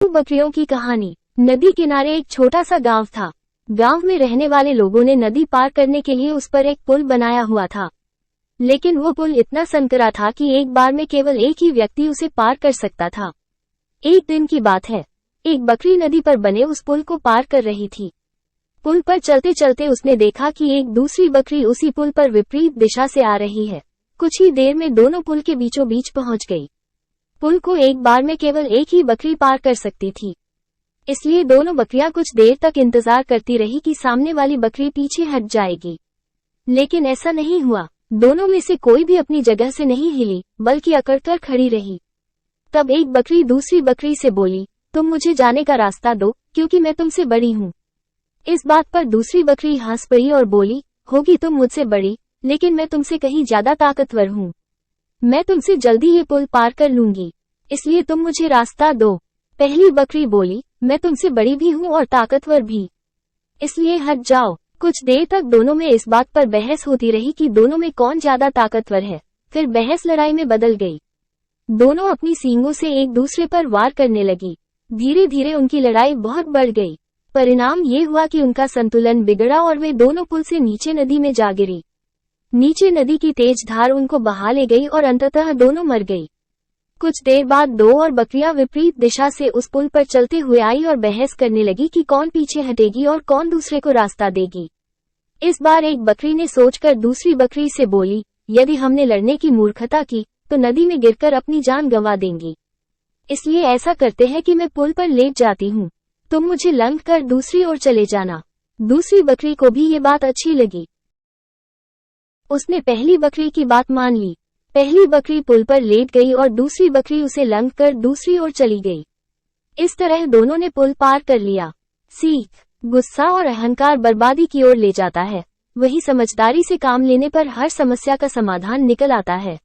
दो बकरियों की कहानी। नदी किनारे एक छोटा सा गांव था। गांव में रहने वाले लोगों ने नदी पार करने के लिए उस पर एक पुल बनाया हुआ था, लेकिन वो पुल इतना संकरा था कि एक बार में केवल एक ही व्यक्ति उसे पार कर सकता था। एक दिन की बात है, एक बकरी नदी पर बने उस पुल को पार कर रही थी। पुल पर चलते चलते उसने देखा कि एक दूसरी बकरी उसी पुल पर विपरीत दिशा से आ रही है। कुछ ही देर में दोनों पुल के बीचों बीच पहुंच गई। पुल को एक बार में केवल एक ही बकरी पार कर सकती थी, इसलिए दोनों बकरियां कुछ देर तक इंतजार करती रही कि सामने वाली बकरी पीछे हट जाएगी, लेकिन ऐसा नहीं हुआ। दोनों में से कोई भी अपनी जगह से नहीं हिली, बल्कि अकड़कर खड़ी रही। तब एक बकरी दूसरी बकरी से बोली, तुम मुझे जाने का रास्ता दो, क्योंकि मैं तुमसे बड़ी हूँ। इस बात पर दूसरी बकरी हंस पड़ी और बोली, होगी तुम मुझसे बड़ी, लेकिन मैं तुमसे कहीं ज्यादा ताकतवर हूँ। मैं तुमसे जल्दी ये पुल पार कर लूंगी, इसलिए तुम मुझे रास्ता दो। पहली बकरी बोली, मैं तुमसे बड़ी भी हूँ और ताकतवर भी, इसलिए हट जाओ। कुछ देर तक दोनों में इस बात पर बहस होती रही कि दोनों में कौन ज्यादा ताकतवर है। फिर बहस लड़ाई में बदल गई। दोनों अपनी सींगों से एक दूसरे पर वार करने लगी। धीरे धीरे उनकी लड़ाई बहुत बढ़ गई। परिणाम ये हुआ कि उनका संतुलन बिगड़ा और वे दोनों पुल से नीचे नदी में जा गिरी। नीचे नदी की तेज धार उनको बहा ले गई और अंततः दोनों मर गई। कुछ देर बाद दो और बकरियां विपरीत दिशा से उस पुल पर चलते हुए आई और बहस करने लगी कि कौन पीछे हटेगी और कौन दूसरे को रास्ता देगी। इस बार एक बकरी ने सोचकर दूसरी बकरी से बोली, यदि हमने लड़ने की मूर्खता की तो नदी में गिरकर अपनी जान गंवा देंगी, इसलिए ऐसा करते हैं कि मैं पुल पर लेट जाती हूँ, तुम मुझे लंघ कर दूसरी ओर चले जाना। दूसरी बकरी को भी ये बात अच्छी लगी। उसने पहली बकरी की बात मान ली। पहली बकरी पुल पर लेट गई और दूसरी बकरी उसे लंघ कर दूसरी ओर चली गई। इस तरह दोनों ने पुल पार कर लिया। सीख, गुस्सा और अहंकार बर्बादी की ओर ले जाता है, वही समझदारी से काम लेने पर हर समस्या का समाधान निकल आता है।